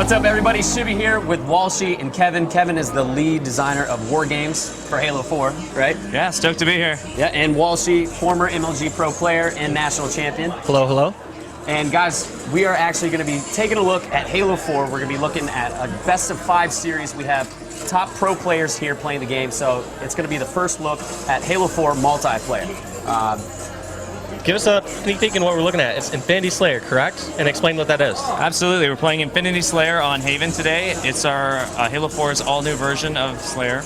What's up, everybody? Shibby here with Walshy and Kevin. Kevin is the lead designer of War Games for Halo 4, right? Yeah, stoked to be here. Yeah, and Walshy, former MLG Pro player and national champion. Hello, hello. And guys, we are actually going to be taking a look at Halo 4. We're going to be looking at a best of 5 series. We have top pro players here playing the game, so it's going to be the first look at Halo 4 multiplayer. Give us a sneak peek in what we're looking at. It's Infinity Slayer, correct? And explain what that is. Absolutely. We're playing Infinity Slayer on Haven today. It's our Halo 4's all-new version of Slayer.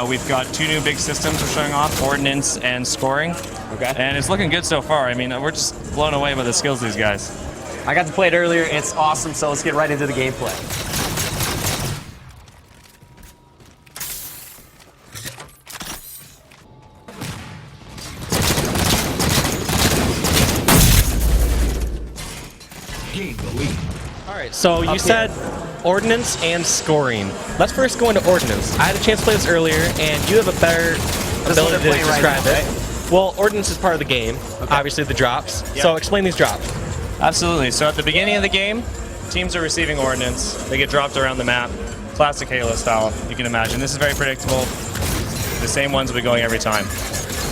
We've got 2 new big systems we're showing off, Ordnance and Scoring. Okay. And it's looking good so far. I mean, we're just blown away by the skills of these guys. I got to play it earlier. It's awesome, so let's get right into the gameplay. Alright, so you said Ordnance and Scoring. Let's first go into Ordnance. I had a chance to play this earlier, and you have a better ability to describe it. Well, Ordnance is part of the game, obviously the drops. Yep. So explain these drops. Absolutely. So at the beginning of the game, teams are receiving Ordnance. They get dropped around the map, classic Halo style, you can imagine. This is very predictable. The same ones will be going every time.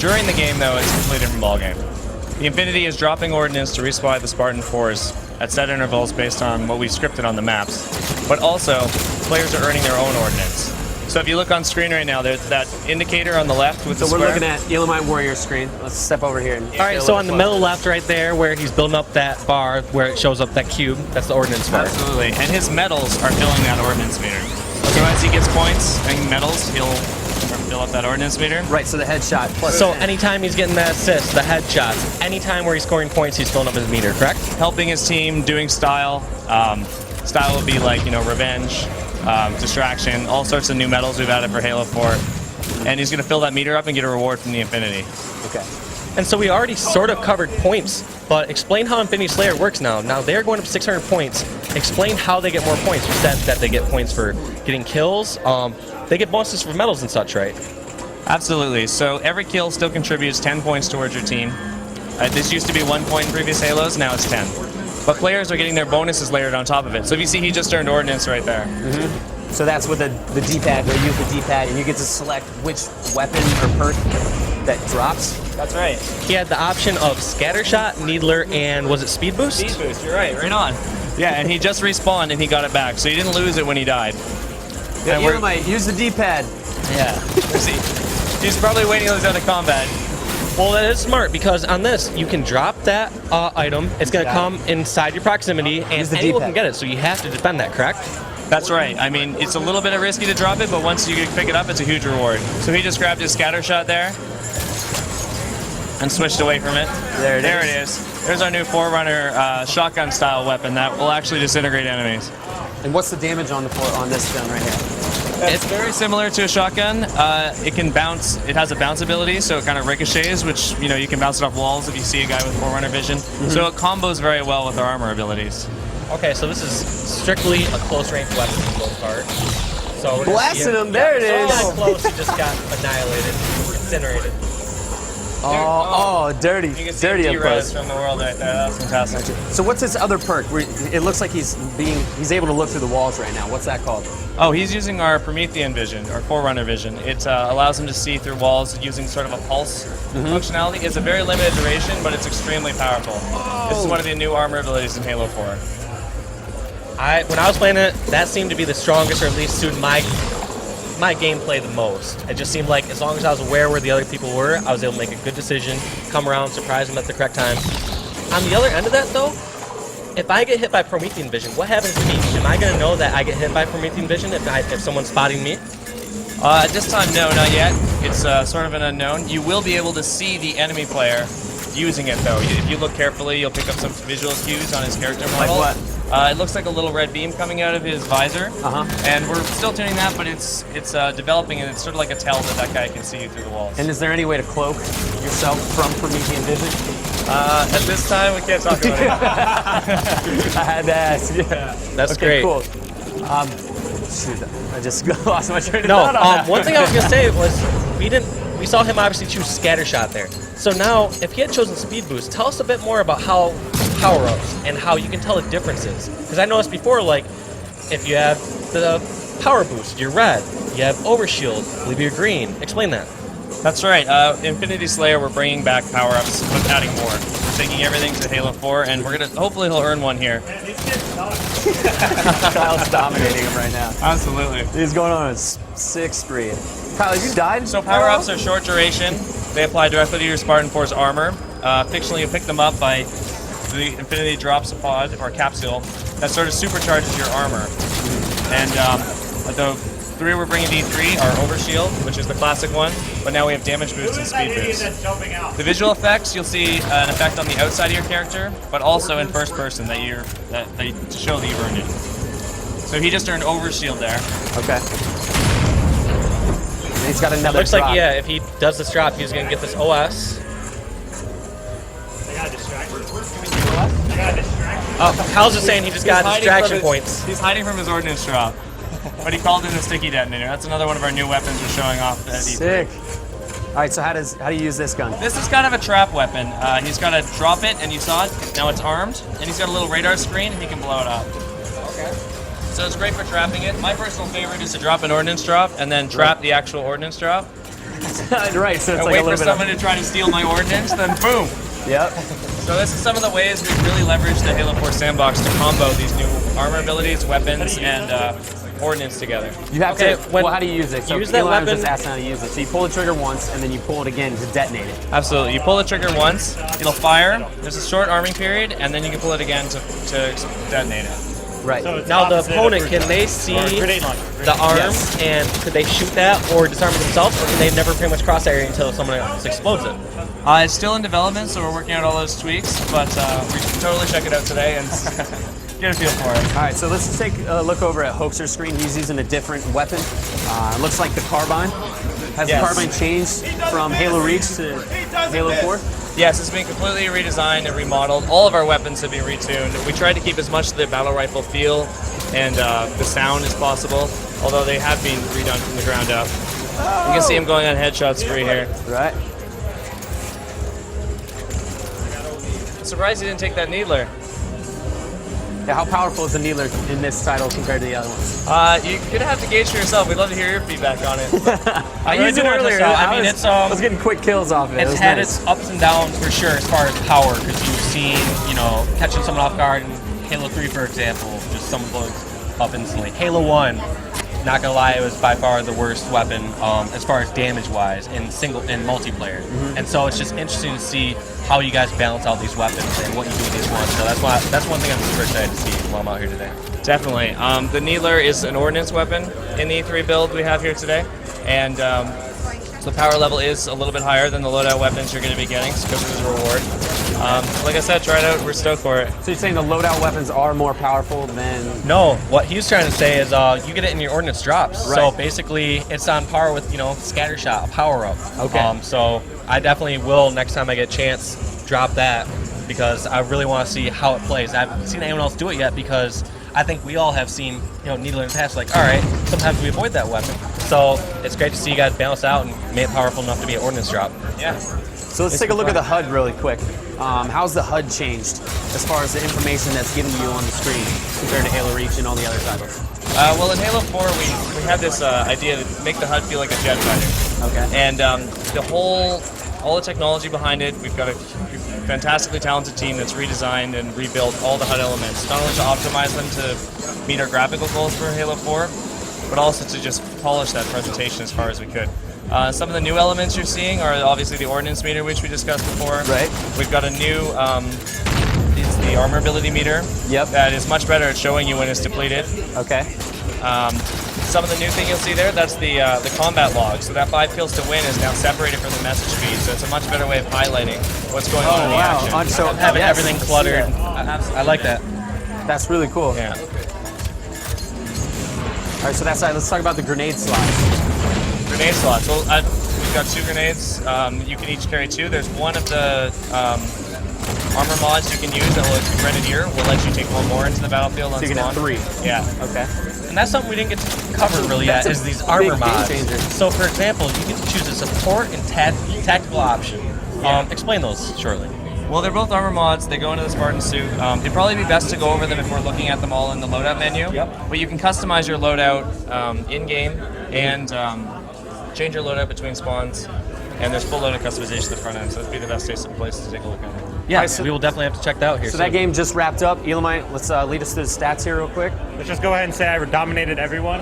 During the game, though, it's a completely different ballgame. The Infinity is dropping Ordnance to resupply the Spartan 4s at set intervals based on what we've scripted on the maps. But also, players are earning their own Ordnance. So if you look on screen right now, there's that indicator on the left with the square. So we're looking at Elamite Warrior screen. Let's step over here. All right, so on the middle left right there, where he's building up that bar, where it shows up that cube, that's the Ordnance bar. Absolutely, and his medals are filling that Ordnance meter. So as he gets points and medals, he'll fill up that Ordnance meter. Right, so the headshot plus. So anytime he's getting that assist, the headshots, anytime where he's scoring points, he's filling up his meter, correct? Helping his team, doing style. Style would be like, revenge, distraction, all sorts of new medals we've added for Halo 4. And he's going to fill that meter up and get a reward from the Infinity. Okay. And so we already sort of covered points, but explain how Infinity Slayer works now. Now they're going up 600 points. Explain how they get more points. You said that they get points for getting kills. They get bonuses for medals and such, right? Absolutely. So every kill still contributes 10 points towards your team. This used to be 1 point in previous Halos, now it's 10. But players are getting their bonuses layered on top of it. So if you see, he just earned Ordnance right there. Mm-hmm. So that's with the D-pad, where you use the D-pad, and you get to select which weapon or perk that drops. That's right. He had the option of Scattershot, Needler, and was it Speed Boost? Speed Boost, you're right, right on. Yeah, and he just respawned and he got it back, so he didn't lose it when he died. Yeah, Elamite, use the D-pad. Yeah. He's probably waiting until he's out of combat. Well, that is smart, because on this, you can drop that item. It's going to come inside your proximity, and anyone can get it, so you have to defend that, correct? That's right. I mean, it's a little bit risky to drop it, but once you pick it up, it's a huge reward. So he just grabbed his scatter shot there and switched away from it. There it is. There's our new Forerunner shotgun-style weapon that will actually disintegrate enemies. And what's the damage on this gun right here? It's very similar to a shotgun. It can bounce. It has a bounce ability, so it kind of ricochets, which you can bounce it off walls if you see a guy with Forerunner vision. Mm-hmm. So it combos very well with our armor abilities. Okay, so this is strictly a close-range weapon for the most part. So blasting him! There it is. So close, he just got annihilated, incinerated. Oh, dirty. You can see dirty up close from the world right there. That's fantastic. So what's his other perk? It looks like he's able to look through the walls right now. What's that called? Oh, he's using our Promethean vision, or Forerunner vision. It allows him to see through walls using sort of a pulse functionality. It's a very limited duration, but it's extremely powerful. This is one of the new armor abilities in Halo 4. When I was playing it, that seemed to be the strongest, or at least suited my gameplay the most. It just seemed like as long as I was aware where the other people were, I was able to make a good decision, come around, surprise them at the correct time. On the other end of that, though, if I get hit by Promethean vision, what happens to me? Am I going to know that I get hit by Promethean vision if someone's spotting me? At this time, no, not yet. It's sort of an unknown. You will be able to see the enemy player using it, though. If you look carefully, you'll pick up some visual cues on his character model. Like what? It looks like a little red beam coming out of his visor, and we're still tuning that, but it's developing, and it's sort of like a tell that guy can see you through the walls. And is there any way to cloak yourself from Promethean vision? At this time, we can't talk about it. I had to ask. Yeah, that's great. Cool. Shoot, I just lost my train of thought on that. One thing I was gonna say was we saw him obviously choose Scattershot there. So now, if he had chosen Speed Boost, tell us a bit more about how power-ups and how you can tell the differences. Because I noticed before, like, if you have the power boost, you're red. You have overshield, I believe you're green. Explain that. That's right. Infinity Slayer, we're bringing back power-ups, but adding more. We're taking everything to Halo 4, and we're gonna hopefully he'll earn one here. Kyle's dominating him right now. Absolutely. He's going on his 6th spree. Kyle, have you died? So power-ups are short duration. They apply directly to your Spartan 4's armor. Fictionally, you pick them up by the Infinity drops a pod or capsule that sort of supercharges your armor. And the 3 we're bringing D3 are Overshield, which is the classic one, but now we have damage boost and speed boost. The visual effects, you'll see an effect on the outside of your character, but also in first person to show that you've earned it. So he just earned Overshield there. Okay. And he's got another Looks drop. like, yeah, if he does this drop, he's going to get this OS. Oh, Kyle's just saying he just got distraction points. He's hiding from his ordnance drop. But he called in a sticky detonator. That's another one of our new weapons we're showing off at E3. Sick. All right, so how do you use this gun? This is kind of a trap weapon. He's got to drop it, and you saw it. Now it's armed, and he's got a little radar screen, and he can blow it up. Okay. So it's great for trapping it. My personal favorite is to drop an ordnance drop, and then trap the actual ordnance drop. Right, so it's And like wait a little for bit someone to try to steal my ordnance, then boom. Yep. So this is some of the ways we've really leveraged the Halo 4 sandbox to combo these new armor abilities, weapons, and ordnance together. You have to. Well, how do you use it? So use that Eli was weapon. just asking how to use it. So you pull the trigger once, and then you pull it again to detonate it. Absolutely. You pull the trigger once, it'll fire. There's a short arming period, and then you can pull it again to detonate it. Right. So it's Now the opposite opponent, of can they see grenade launcher. the arm Yes. and could they shoot that or disarm it themselves, or can they never pretty much cross area until someone else explodes it? It's still in development, so we're working out all those tweaks, but we should totally check it out today and get a feel for it. All right, so let's take a look over at Hoaxer's screen. He's using a different weapon. It looks like the carbine. Has Yes. the carbine changed from Halo Reach to Halo 4? Yes, it's been completely redesigned and remodeled. All of our weapons have been retuned. We tried to keep as much of the battle rifle feel and the sound as possible, although they have been redone from the ground up. You can see him going on headshot spree here. Right. I'm surprised he didn't take that needler. Yeah, how powerful is the Needler in this title compared to the other ones? You're gonna have to gauge for yourself. We'd love to hear your feedback on it. I used it really earlier. just, I mean, I was getting quick kills off it. It It's was had nice. its ups and downs for sure as far as power, because you've seen, catching someone off guard in Halo 3, for example, just someone blows up instantly. Halo 1, not gonna lie, it was by far the worst weapon as far as damage-wise in multiplayer. And so it's just interesting to see how you guys balance out these weapons and what you do with each one. So that's one thing I'm super excited to see while I'm out here today. Definitely. The Needler is an ordnance weapon in the E3 build we have here today, and so the power level is a little bit higher than the loadout weapons you're going to be getting because of the reward. Like I said, try it out. We're stoked for it. So you're saying the loadout weapons are more powerful than... No, what he's trying to say is you get it in your ordnance drops. Right. So basically, it's on par with, scatter shot, a power-up. Okay. So I definitely will, next time I get a chance, drop that because I really want to see how it plays. I haven't seen anyone else do it yet because I think we all have seen, Needler in the past, like, all right, sometimes we avoid that weapon. So it's great to see you guys balance out and make it powerful enough to be an ordnance drop. Yeah. So let's take a look at the HUD really quick. How's the HUD changed as far as the information that's given to you on the screen compared to Halo Reach and all the other titles? Well, in Halo 4, we had this idea to make the HUD feel like a jet fighter. Okay. And all the technology behind it, we've got a fantastically talented team that's redesigned and rebuilt all the HUD elements, not only to optimize them to meet our graphical goals for Halo 4, but also to just polish that presentation as far as we could. Some of the new elements you're seeing are obviously the ordnance meter, which we discussed before. Right. We've got a new, it's the armor ability meter. Yep. That is much better at showing you when it's depleted. Okay. Some of the new thing you'll see there, that's the combat log. So that 5 kills to win is now separated from the message feed. So it's a much better way of highlighting what's going on in the action. So Having yes, everything cluttered. yeah. I like that. That's really cool. Yeah. All right, so that's it. Let's talk about the grenade slots. Grenade slots. Well, we've got 2 grenades. You can each carry 2. There's one of the armor mods you can use that will, Grenadier, will let you take 1 more into the battlefield on So you can have spawn. 3. Yeah. Okay. And that's something we didn't get to cover really yet, That's a is these big armor game mods. changer. So for example, you can choose a support and tactical option. Yeah. Explain those shortly. Well, they're both armor mods. They go into the Spartan suit. It'd probably be best to go over them if we're looking at them all in the loadout menu. Yep. But you can customize your loadout in-game and change your loadout between spawns. And there's full loadout customization at the front end, so that'd be the best place to take a look at it. Yeah, so we will definitely have to check that out here. So that game just wrapped up. Elamite, let's lead us through the stats here real quick. Let's just go ahead and say I dominated everyone.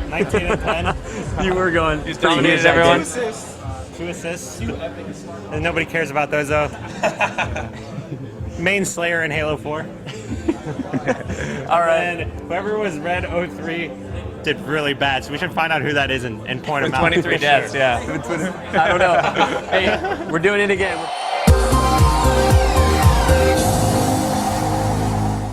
19 and 10. You were going. He's dominated everyone. 2 assists. And nobody cares about those though. Main Slayer in Halo 4. All right. And whoever was Red 03 did really bad, so we should find out who that is and point him out. 23 deaths, yeah. I don't know. Hey, we're doing it again.